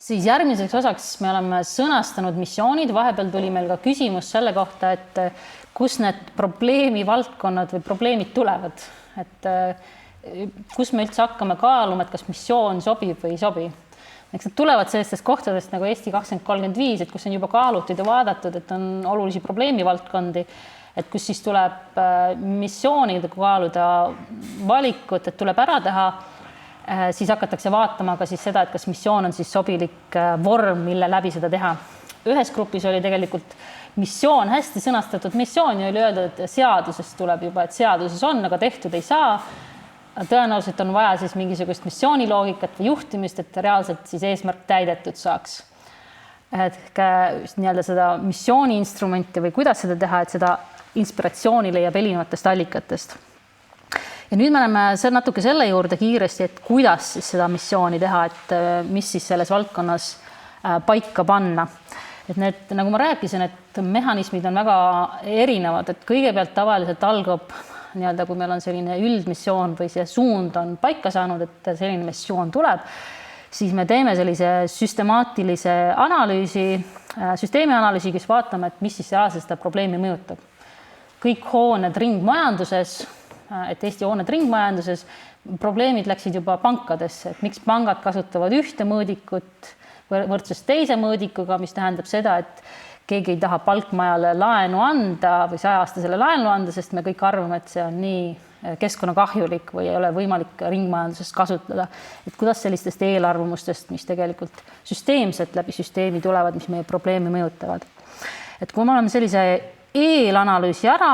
Siis järgmiseks osaks me oleme sõnastanud missioonid, vahepeal tuli meil ka küsimus selle kohta, et kus need probleemivaldkonnad või probleemid tulevad, et kus me üldse hakkame kaaluma, et kas missioon sobib või ei sobi. Eks need tulevad sellistest kohtadest nagu Eesti 2035, et kus on juba kaalutud ja vaadatud, et on olulisi probleemivaldkondi, et kus siis tuleb missioonide kaaluda valikut, et tuleb ära teha. Siis hakatakse vaatama ka siis seda, et kas missioon on siis sobilik vorm, mille läbi seda teha. Ühes grupis oli tegelikult missioon, hästi sõnastatud missioon ja oli öeldud, et seadusest tuleb juba, et seaduses on, aga tehtud ei saa. Tõenäoliselt on vaja siis mingisugust missiooniloogikat või juhtimist, et reaalselt siis eesmärk täidetud saaks. Nii-öelda seda missiooni instrumenti või kuidas seda teha, et seda inspiratsiooni leiab erinevatest allikatest. Ja nüüd me oleme natuke selle juurde kiiresti, et kuidas siis seda missiooni teha, et mis siis selles valdkonnas paika panna. Et need, nagu ma rääkisin, et mehhanismid on väga erinevad, et kõigepealt tavaliselt algab nii-öelda, kui meil on selline üldmissioon või see suund on paika saanud, et selline missioon tuleb, siis me teeme sellise süstemaatilise analüüsi, süsteemianalüüsi, kes vaatame, et mis siis reaalselt seda probleemi mõjutab. Kõik hooned ringmajanduses, et Eesti hooned ringmajanduses, probleemid läksid juba pankadesse, et miks pangad kasutavad ühte mõõdikut võrdsus teise mõõdikuga, mis tähendab seda, et keegi ei taha palkmajale laenu anda või 100-aastasele laenu anda, sest me kõik arvame, et see on nii keskkonnakahjulik või ei ole võimalik ringmajanduses kasutada. Et kuidas sellistest eelarvamustest, mis tegelikult süsteemselt läbi süsteemi tulevad, mis meie probleemi mõjutavad. Et kui me oleme sellise eelanalüüsi ära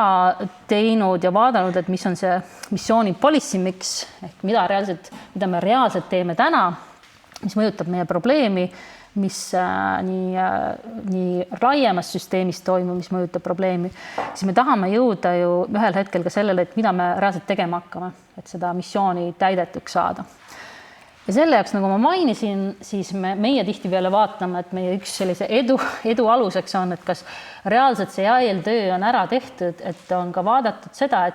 teinud ja vaadanud, et mis on see missiooni policy mix, ehk mida me reaalselt teeme täna, mis mõjutab meie probleemi, mis nii laiemas süsteemis toimub, mis mõjutab probleemi, siis me tahame jõuda ju ühel hetkel ka sellele, et mida me reaalselt tegema hakkame, et seda missiooni täidetuks saada. Ja selle jaoks, nagu ma mainisin, siis meie tihtipeale vaatame, et meie üks sellise edu aluseks on, et kas reaalselt see töö on ära tehtud, et on ka vaadatud seda,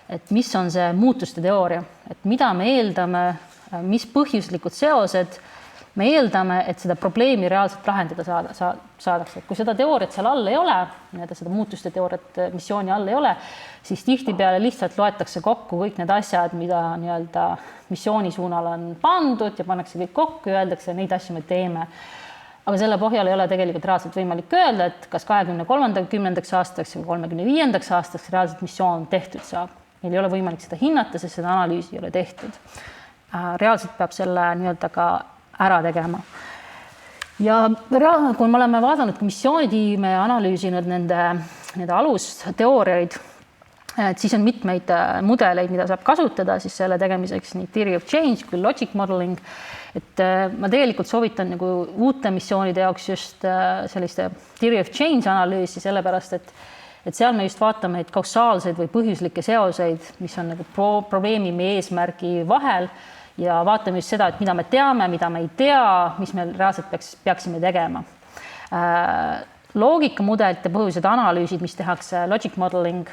et mis on see muutuste teooria, et mida me eeldame, mis põhjuslikud seosed me eeldame, et seda probleemi reaalselt lahendada saadakse. Kui seda teooriat seal all ei ole, seda muutuste teooriat missiooni all ei ole, siis tihtipeale lihtsalt loetakse kokku kõik need asjad, mida nii-öelda missiooni suunal on pandud ja pannakse kõik kokku ja öeldakse, neid asju me teeme. Aga selle põhjal ei ole tegelikult reaalselt võimalik öelda, et kas 23. aastaks või 35. aastaks reaalselt missioon tehtud saab. Meil ei ole võimalik seda hinnata, sest seda analüüsi ei ole tehtud. Reaalselt peab selle nii-öelda ka ära tegema. Ja kui me oleme vaadanud missioonitiime ja analüüsinud nende alusteooriaid, siis on mitmeid mudeleid, mida saab kasutada siis selle tegemiseks, nii theory of change kui logic modeling. Et ma tegelikult soovitan nagu uute missioonide jaoks just selliste theory of change analüüsi, sellepärast, et seal me just vaatame neid kausaalseid või põhjuslikke seoseid, mis on nagu probleemi meie eesmärgi vahel ja vaatame just seda, et mida me teame, mida me ei tea, mis me reaalselt peaksime tegema. Loogikamudelite põhjused analüüsid, mis tehakse logic modeling,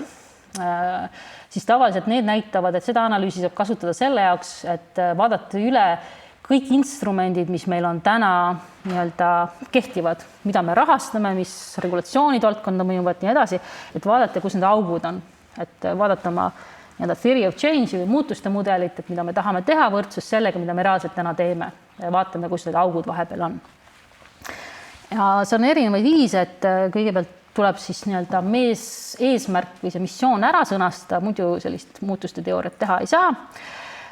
siis tavaliselt need näitavad, et seda analüüsi saab kasutada selle jaoks, et vaadata üle kõik instrumendid, mis meil on täna nii-öelda kehtivad, mida me rahastame, mis regulatsioonid valdkonda mõjuvad ja nii edasi, et vaadata, kus need augud on, et vaadata oma theory of change või muutuste mudelit, et mida me tahame teha võrdsus sellega, mida me reaalselt täna teeme ja vaatame, kus need augud vahepeal on. Ja see on erinevaid viise, et kõigepealt tuleb siis nii-öelda eesmärk või see missioon ära sõnastada, muidu sellist muutuste teooriat teha ei saa.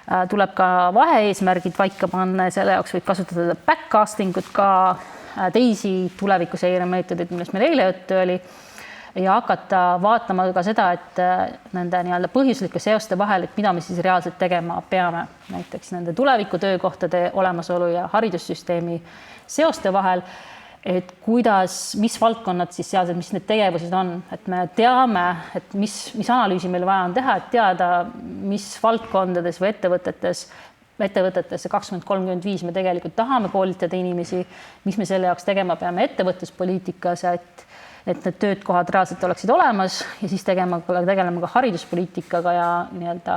Tuleb ka vahe-eesmärgid paika panna ja selle jaoks võib kasutada backcasting ut ka teisi tulevikuseire meetodeid, millest meil eile juttu oli. Ja hakata vaatama ka seda, et nende nii-öelda põhjuslike seoste vahel, et mida me siis reaalselt tegema peame. Näiteks nende tuleviku töökohtade olemasolu ja haridussüsteemi seoste vahel, et mis valdkonnad siis sealsed, mis need tegevused on, et me teame, et mis analüüsi meil vaja on teha, et teada, mis valdkondades või ettevõtetes 2035 me tegelikult tahame koolitada inimesi, mis me selle jaoks tegema peame ettevõtluspoliitikas, et need töökohad reaalselt oleksid olemas ja siis tegelema ka hariduspoliitikaga ja nii-öelda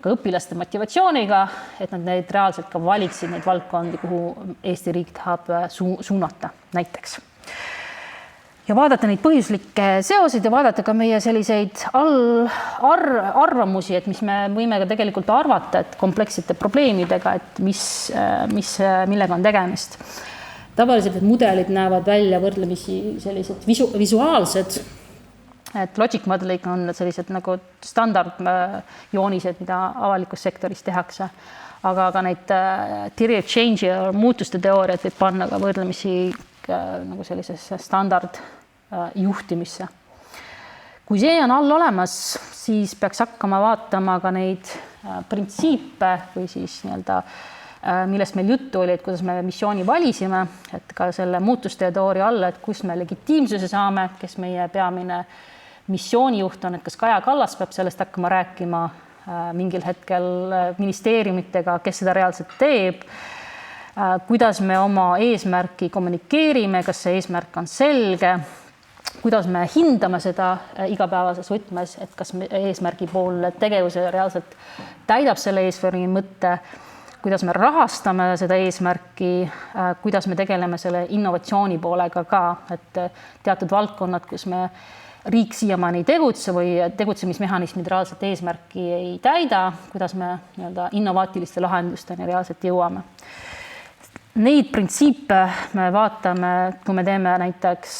ka õpilaste motivatsiooniga, et nad neid reaalselt ka valiksid neid valdkondi, kuhu Eesti riik tahab suunata näiteks. Ja vaadata neid põhjuslikke seoseid ja vaadata ka meie selliseid arvamusi, et mis me võime ka tegelikult arvata, et komplekssete probleemidega, et millega on tegemist. Tavaliselt need mudelid näevad välja võrdlemisi sellised visuaalsed, et logic modeling on sellised nagu standardjoonised, mida avalikus sektoris tehakse, aga ka neid theory of change ja muutuste teooriat võib panna ka võrdlemisi nagu sellisesse standard juhtimisse. Kui see on all olemas, siis peaks hakkama vaatama ka neid printsiipe või siis millest meil juttu oli, et kuidas me missiooni valisime, et ka selle muutuste teooria alla, et kus me legitiimsuse saame, kes meie peamine missioonijuht on, et kas Kaja Kallas peab sellest hakkama rääkima mingil hetkel ministeeriumitega, kes seda reaalselt teeb, kuidas me oma eesmärki kommunikeerime, kas see eesmärk on selge, kuidas me hindame seda igapäevases võtmes, et kas eesmärgi pool tegevuse reaalselt täidab selle eesmärgi mõtte, kuidas me rahastame seda eesmärki, kuidas me tegeleme selle innovatsiooni poolega ka, et teatud valdkonnad, kus me riik siiamaani ei tegutse või tegutsemismehhanismid reaalselt eesmärki ei täida, kuidas me innovaatiliste lahendusteni reaalselt jõuame. Neid printsiipe me vaatame, kui me teeme näiteks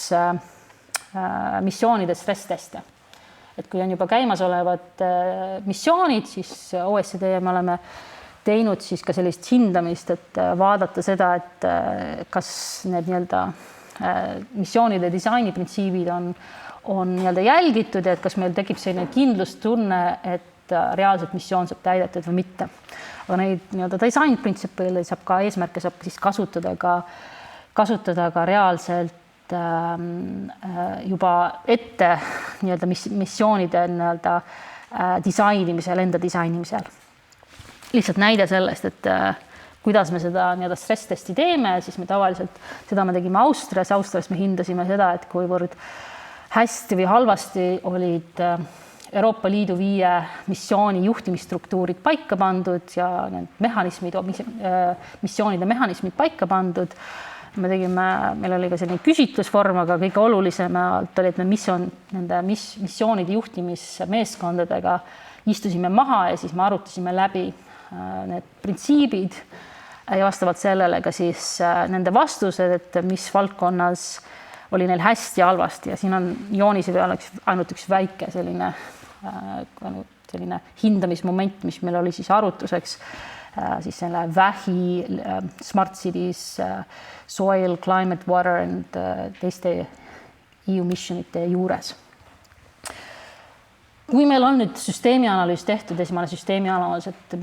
missioonide stress-teste. Et kui on juba käimasolevad missioonid, siis OECD me oleme teinud siis ka sellist hindamist, et vaadata seda, et kas need missioonide disaini printsiibid on jälgitud ja et kas meil tekib selline kindlustunne, et reaalselt missioon saab täidetud või mitte. Aga neid disain printsiipile saab ka eesmärke saab siis kasutada ka reaalselt juba ette missioonide disainimisel, enda disainimisel. Lihtsalt näide sellest, et kuidas me seda stress-testi teeme, siis me tavaliselt seda me tegime Austrias. Austrias me hindasime seda, et kuivõrd hästi või halvasti olid Euroopa Liidu 5 missiooni juhtimisstruktuurid paika pandud ja need mehhanismid, missioonide mehhanismid paika pandud. Meil oli ka selline küsitlusvorm, aga kõige olulisemalt oli, et me nende missioonide juhtimismeeskondadega istusime maha ja siis me arutasime läbi need printsiibid ja vastavalt sellele ka siis nende vastused, et mis valdkonnas oli neil hästi ja halvasti ja siin on joonise peal ainult üks väike selline hindamismoment, mis meil oli siis arutuseks siis selle vähi, smart cities, soil, climate, water and teiste EU missionite juures. Kui meil on nüüd süsteemianalüüs tehtud, esimene süsteemianalüüs, et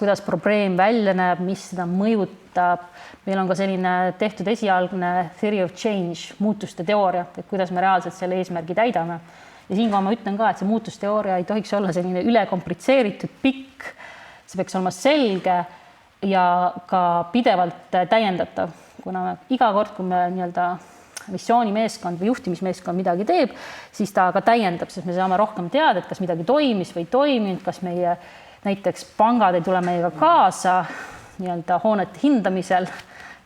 kuidas probleem välja näeb, mis seda mõjutab, meil on ka selline tehtud esialgne theory of change, muutuste teooria, et kuidas me reaalselt selle eesmärgi täidame. Ja siinkohal ma ütlen ka, et see muutusteooria ei tohiks olla selline ülekomplitseeritud pikk, see peaks olema selge ja ka pidevalt täiendatav, kuna iga kord, kui me missioonimeeskond või juhtimismeeskond midagi teeb, siis ta ka täiendab, sest me saame rohkem teada, et kas midagi toimis või ei toiminud, kas meie näiteks pangad ei tule meiega kaasa hoonete hindamisel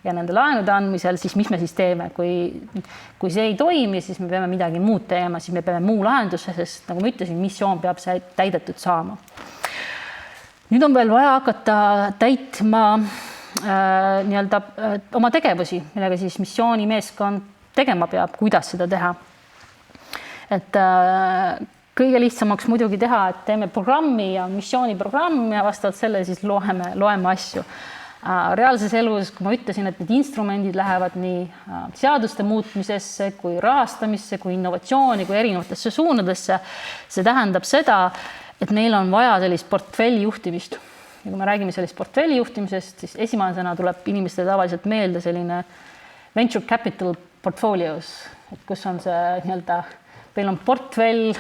ja nende laenude andmisel, siis mis me siis teeme? Kui see ei toimi, siis me peame midagi muud tegema, siis me peame muu lahenduse, sest nagu ma ütlesin, missioon peab see täidetud saama. Nüüd on veel vaja hakata täitma oma tegevusi, millega siis missioonimeeskond tegema peab, kuidas seda teha. Et kõige lihtsamaks muidugi teha, et teeme programmi ja missiooniprogramm ja vastavalt selle siis loeme asju. Reaalses elus, kui ma ütlesin, et need instrumendid lähevad nii seaduste muutmisesse, kui rahastamisse, kui innovatsiooni, kui erinevatesse suunadesse, see tähendab seda, et meil on vaja sellist portfelli juhtimist. Ja kui me räägime sellist portfelli juhtimisest, siis esimesena tuleb inimestele tavaliselt meelde selline venture capital portfolios, et kus on see meil on portfell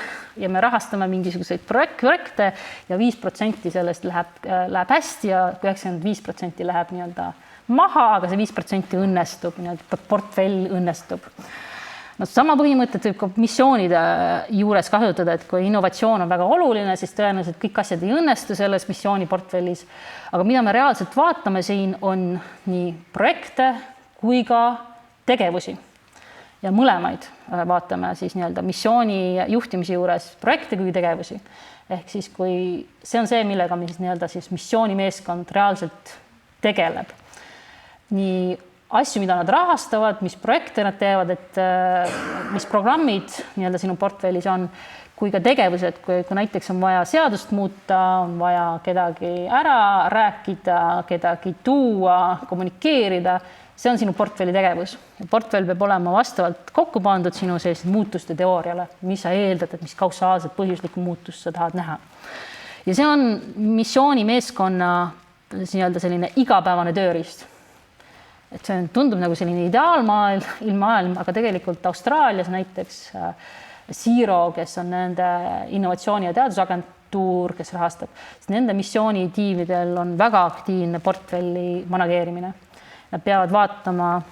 ja me rahastame mingisuguseid projekte ja 5% sellest läheb hästi ja 95% läheb maha, aga see 5% õnnestub, portfell õnnestub. No sama põhimõtet võib ka missioonide juures kasutada, et kui innovatsioon on väga oluline, siis tõenäoliselt kõik asjad ei õnnestu selles missiooniportfellis. Aga mida me reaalselt vaatame siin on nii projekte kui ka tegevusi. Ja mõlemaid vaatame siis nii-öelda missiooni juhtimise juures projekte kui tegevusi. Ehk siis kui see on see, millega nii-öelda siis missioonimeeskond reaalselt tegeleb. Nii asju, mida nad rahastavad, mis projekte nad teevad, et mis programmid nii-öelda sinu portfellis on, kui ka tegevused, kui näiteks on vaja seadust muuta, on vaja kedagi ära rääkida, kedagi tuua, kommunikeerida, see on sinu portfelli tegevus. Portfell peab olema vastavalt kokku pandud sinu muutuste teooriale, mis sa eeldad, et mis kausaalset põhjuslikku muutust sa tahad näha. Ja see on missioonimeeskonna nii-öelda selline igapäevane tööriist. Et see tundub nagu selline ideaalmaailm, aga tegelikult Austraalias näiteks Zero, kes on nende innovatsiooni- ja teadusagentuur, kes rahastab, nende missioonitiimidel on väga aktiivne portfelli manageerimine. Nad peavad vaatama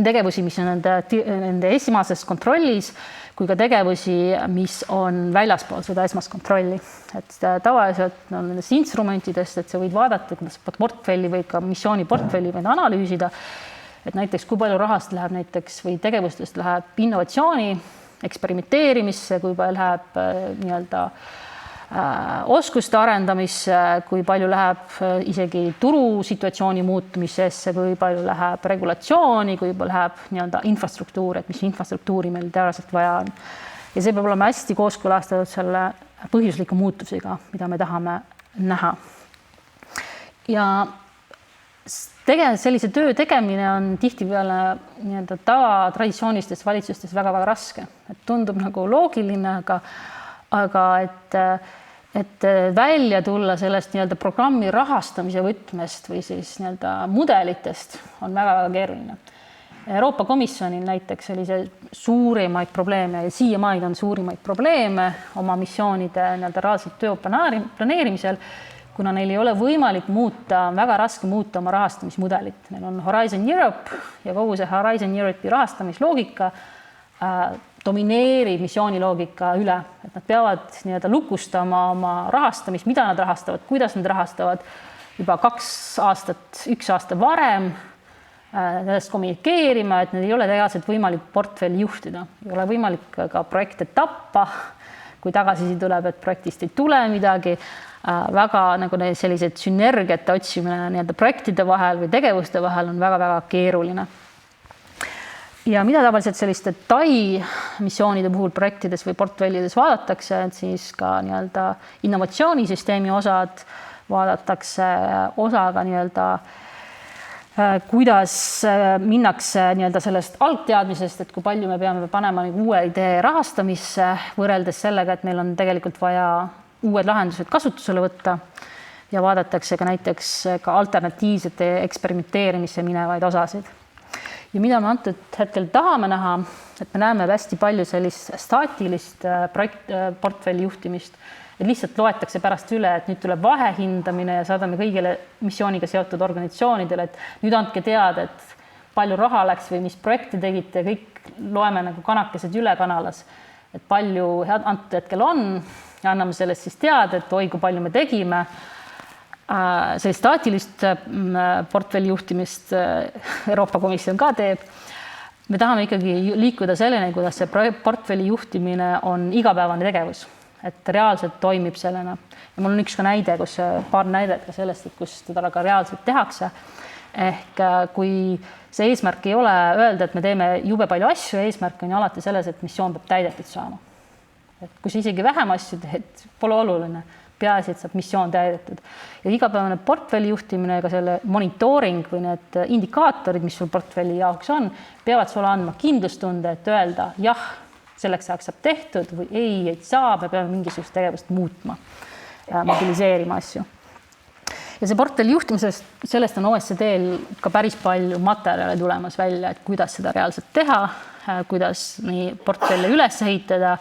tegevusi, mis on nende esimases kontrollis, kui ka tegevusi, mis on väljaspool seda esmast kontrolli. Et tavaliselt on nendes instrumentidest, et sa võid vaadata, kuidas portfelli või ka missiooniportfelli võid analüüsida, et näiteks kui palju rahast läheb näiteks või tegevustest läheb innovatsiooni, eksperimenteerimisse, kui palju läheb nii-öelda oskuste arendamisse, kui palju läheb isegi turusituatsiooni muutumisesse, kui palju läheb regulatsiooni, kui palju läheb nii-öelda infrastruktuur, et mis infrastruktuuri meil tõenäoliselt vaja on. Ja see peab olema hästi kooskõlastatud selle põhjusliku muutusega, mida me tahame näha. Ja sellise töö tegemine on tihtipeale nii-öelda traditsioonilistes valitsustes väga-väga raske. Et tundub nagu loogiline, aga et välja tulla sellest nii-öelda programmi rahastamise võtmest või siis nii-öelda mudelitest on väga-väga keeruline. Euroopa Komisjonil näiteks sellise suurimaid probleeme ja siiamaani on suurimaid probleeme oma missioonide nii-öelda reaalselt töö planeerimisel, kuna neil ei ole võimalik väga raske muuta oma rahastamismudelit. Neil on Horizon Europe ja kogu see Horizon Europe'i rahastamisloogika domineerib missiooniloogika üle, et nad peavad nii-öelda lukustama oma rahastamist, mida nad rahastavad, kuidas nad rahastavad juba 2 aastat, 1 aasta varem, sellest kommunikeerima, et need ei ole tegelikult võimalik portfelli juhtida. Ei ole võimalik ka projekte tappa, kui tagasisi tuleb, et projektist ei tule midagi. Väga nagu sellised sünergiate otsimine nii-öelda projektide vahel või tegevuste vahel on väga-väga keeruline. Ja mida tavaliselt selliste TAI missioonide puhul projektides või portfellides vaadatakse, et siis ka nii-öelda innovatsioonisüsteemi osad vaadatakse osaga nii-öelda kuidas minnakse nii-öelda sellest algteadmisest, et kui palju me peame panema uue idee rahastamisse võrreldes sellega, et meil on tegelikult vaja uued lahendused kasutusele võtta ja vaadatakse ka näiteks ka alternatiivsete eksperimenteerimisse minevaid osasid. Ja mida me antud hetkel tahame näha, et me näeme hästi palju sellist staatilist portfelli juhtimist, et lihtsalt loetakse pärast üle, et nüüd tuleb vahehindamine ja saadame kõigile missiooniga seotud organisatsioonidele, et nüüd andke teada, et palju raha läks või mis projekte tegite, kõik loeme nagu kanakesed üle kanalas, et palju antud hetkel on ja anname sellest siis teada, et oi, kui palju me tegime. See staatilist portfelli juhtimist Euroopa Komisjon ka teeb. Me tahame ikkagi liikuda selleni, kuidas see portfelli juhtimine on igapäevane tegevus, et reaalselt toimib sellena. Ja mul on üks ka näide, paar näidet ka sellest, et kus teda ka reaalselt tehakse. Ehk kui see eesmärk ei ole öelda, et me teeme jube palju asju, eesmärk on ju alati selles, et missioon peab täidetud saama. Et kui sa isegi vähem asju teed, pole oluline. Peaasi, et saab missioon täidetud. Ja igapäevane portfelli juhtimine ega selle monitooring või need indikaatorid, mis sul portfelli jaoks on, peavad sulle andma kindlustunde, et öelda jah, selleks ajaks saab tehtud või ei saa, me peame mingisugust tegevust muutma, mobiliseerima asju. Ja see portfelli juhtimisest, sellest on OECD-l ka päris palju materjale tulemas välja, et kuidas seda reaalselt teha, kuidas nii portfelle üles ehitada,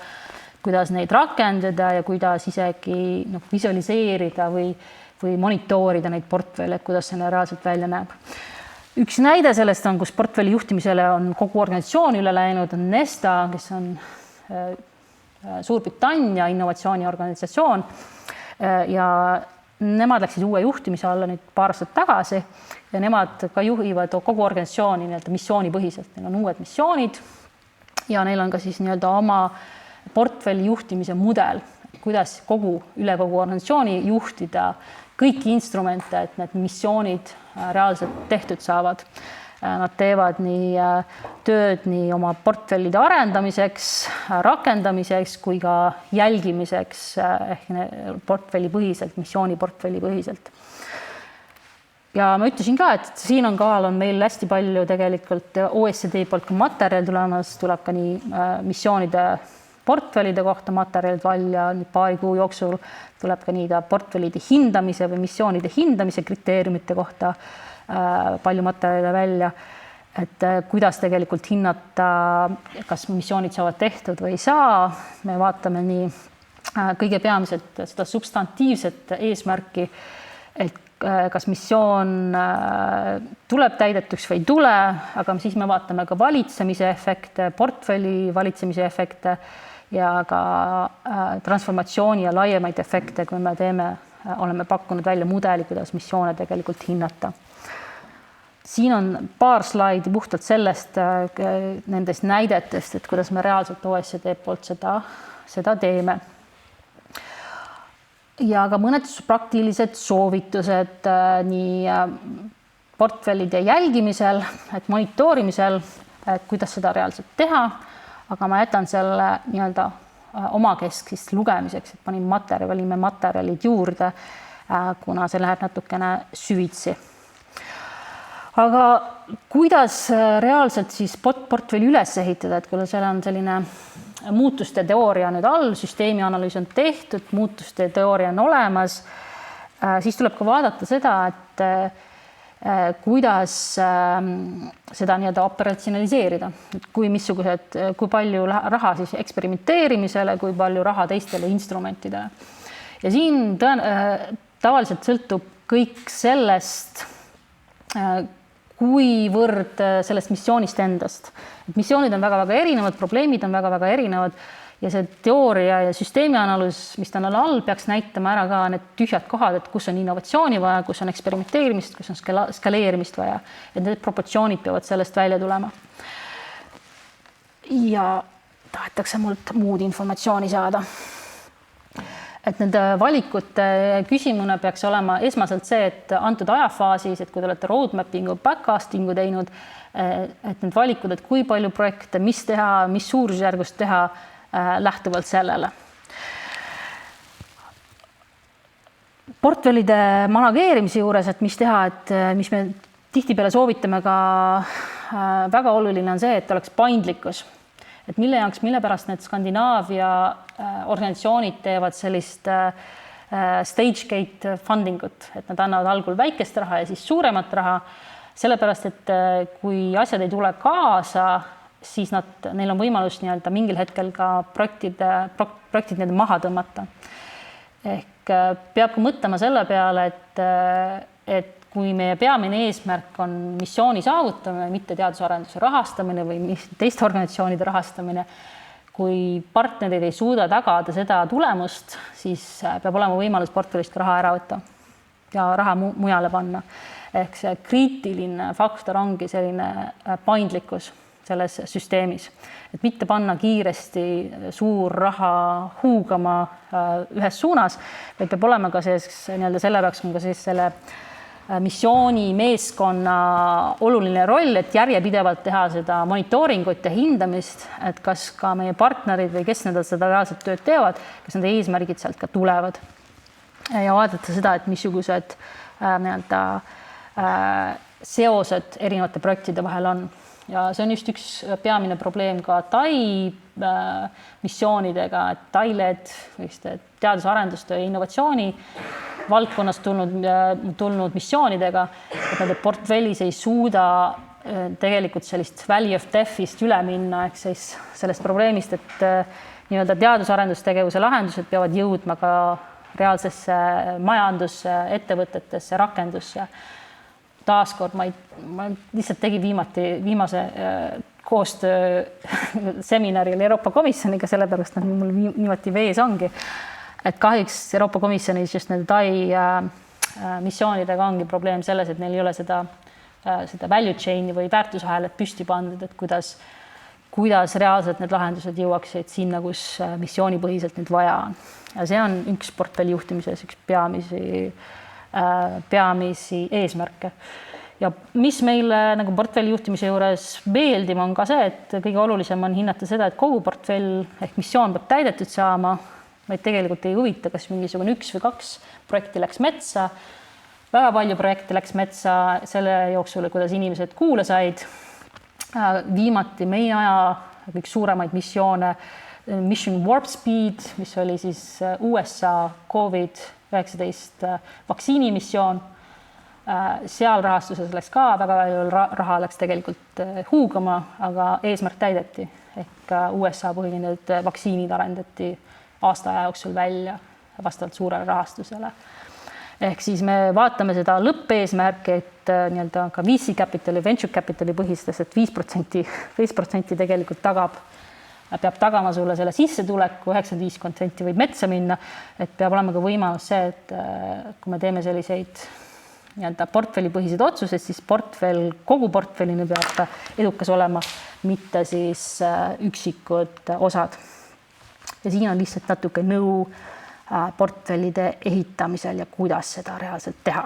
kuidas neid rakendada ja kuidas isegi visualiseerida või monitoorida neid portfelle, kuidas see reaalselt välja näeb. Üks näide sellest on, kus portfelli juhtimisele on kogu organisatsioon üle läinud, on Nesta, kes on Suurbritannia innovatsiooniorganisatsioon ja nemad läksid uue juhtimise alla nüüd paar aastat tagasi ja nemad ka juhivad kogu organisatsiooni nii-öelda missioonipõhiselt. Neil on uued missioonid ja neil on ka siis nii-öelda oma portfelli juhtimise mudel, kuidas üle kogu organisatsiooni juhtida kõiki instrumente, et need missioonid reaalselt tehtud saavad. Nad teevad nii tööd nii oma portfellide arendamiseks, rakendamiseks kui ka jälgimiseks ehk portfellipõhiselt, missiooniportfellipõhiselt. Ja ma ütlesin ka, et siin on meil hästi palju tegelikult OECD poolt ka materjal tulemas, tuleb ka nii missioonide portfellide kohta materjalid välja, paari kuu jooksul tuleb ka nii portfellide hindamise või missioonide hindamise kriteeriumite kohta palju materjale välja, et kuidas tegelikult hinnata, kas missioonid saavad tehtud või ei saa. Me vaatame nii kõige peamiselt seda substantiivset eesmärki, et kas missioon tuleb täidetuks või ei tule, aga siis me vaatame ka valitsemise efekte, portfelli valitsemise efekte ja ka transformatsiooni ja laiemaid efekte, kui me oleme pakkunud välja mudeli, kuidas missioone tegelikult hinnata. Siin on paar slaidi puhtalt sellest nendest näidetest, et kuidas me reaalselt OECD poolt seda teeme. Ja ka mõned praktilised soovitused nii portfellide jälgimisel, et monitoorimisel, et kuidas seda reaalselt teha, aga ma jätan selle nii-öelda omakeskist lugemiseks, et panime materjalid juurde, kuna see läheb natukene süvitsi. Aga kuidas reaalselt siis portfelli üles ehitada, et kui seal on selline muutuste teooria nüüd all, süsteemi analüüs on tehtud, muutuste teooria on olemas, siis tuleb ka vaadata seda, et kuidas seda nii-öelda operatsionaliseerida, kui palju raha siis eksperimenteerimisele, kui palju raha teistele instrumentidele. Ja siin tavaliselt sõltub kõik sellest, kuivõrd sellest missioonist endast. Missioonid on väga-väga erinevad, probleemid on väga-väga erinevad ja see teooria ja süsteemi analüüs, mis ta on all, peaks näitama ära ka need tühjad kohad, et kus on innovatsiooni vaja, kus on eksperimenteerimist, kus on skaleerimist vaja. Et need proportsioonid peavad sellest välja tulema. Ja tahetakse mult muud informatsiooni saada. Et nende valikute küsimune peaks olema esmaselt see, et antud ajafaasis, et kui te olete roadmappingu, backcastingu teinud, et need valikud, et kui palju projekte, mis teha, mis suurusjärgust teha, lähtuvalt sellele. Portfellide manageerimise juures, et mis teha, et mis me tihtipeale soovitame ka väga oluline on see, et oleks paindlikkus. Et mille pärast need Skandinaavia organisatsioonid teevad sellist stage gate fundingut, et nad annavad algul väikest raha ja siis suuremat raha, sellepärast, et kui asjad ei tule kaasa, siis neil on võimalus nii-öelda mingil hetkel ka projektid maha tõmmata. Ehk peab ka mõtlema selle peale, et kui meie peamine eesmärk on missiooni saavutamine, mitte teadusarenduse rahastamine või teiste organisatsioonide rahastamine, kui partnerid ei suuda tagada seda tulemust, siis peab olema võimalus portfellist ka raha ära võtta ja raha mujale panna. Ehk see kriitiline faktor ongi selline paindlikkus selles süsteemis, et mitte panna kiiresti suur raha huugama ühes suunas, vaid peab olema ka selle peaks ka selle missiooni meeskonna oluline roll, et järjepidevalt teha seda monitooringut ja hindamist, et kas ka meie partnerid või kes seda reaalselt tööd teevad, kas nende eesmärgid sealt ka tulevad. Ja vaadata seda, et missugused seosed erinevate projektide vahel on. Ja see on just üks peamine probleem ka Tai missioonidega, et Tai-led, teadus-arendustöö ja innovatsiooni valdkonnast tulnud missioonidega, et nende portfellis ei suuda tegelikult sellist valley of death'ist üle minna, ehk siis sellest probleemist, et nii-öelda teadus-arendustegevuse lahendused peavad jõudma ka reaalsesse majandusse, ettevõtetesse, rakendusse. taaskord ma lihtsalt tegin viimase koostöö seminaril Euroopa Komisjoniga, sellepärast nad mul niimoodi vees ongi. Et kahjuks Euroopa Komisjonis just nende Tai missioonidega ongi probleem selles, et neil ei ole seda value chain'i või väärtusahelat püsti pandud, et kuidas reaalselt need lahendused jõuaksid sinna, kus missioonipõhiselt nüüd vaja on. Ja see on üks portfelli juhtimises üks peamisi eesmärke. Ja mis meile nagu portfelli juhtimise juures meeldib, on ka see, et kõige olulisem on hinnata seda, et kogu portfell ehk missioon peab täidetud saama, vaid tegelikult ei huvita, kas mingisugune 1 või 2 projekti läks metsa. Väga palju projekte läks metsa selle jooksul, kuidas inimesed kuule said. Viimati meie aja üks suuremaid missioone, Mission Warp Speed, mis oli siis USA COVID-19 vaktsiinimissioon. Seal rahastuses läks ka väga palju raha läks tegelikult huugama, aga eesmärk täideti. Ehk USA põhinevad vaktsiinid arendati aasta aja jooksul välja vastavalt suurele rahastusele. Ehk siis me vaatame seda lõppeesmärki, et nii-öelda ka VC capitali, venture capitali põhistes, et 5% tegelikult peab tagama sulle selle sissetuleku, 95% võib metsa minna, et peab olema ka võimalus see, et kui me teeme selliseid nii-öelda portfellipõhised otsused, siis kogu portfellini peab edukas olema, mitte siis üksikud osad. Ja siin on lihtsalt natuke nõu portfellide ehitamisel ja kuidas seda reaalselt teha.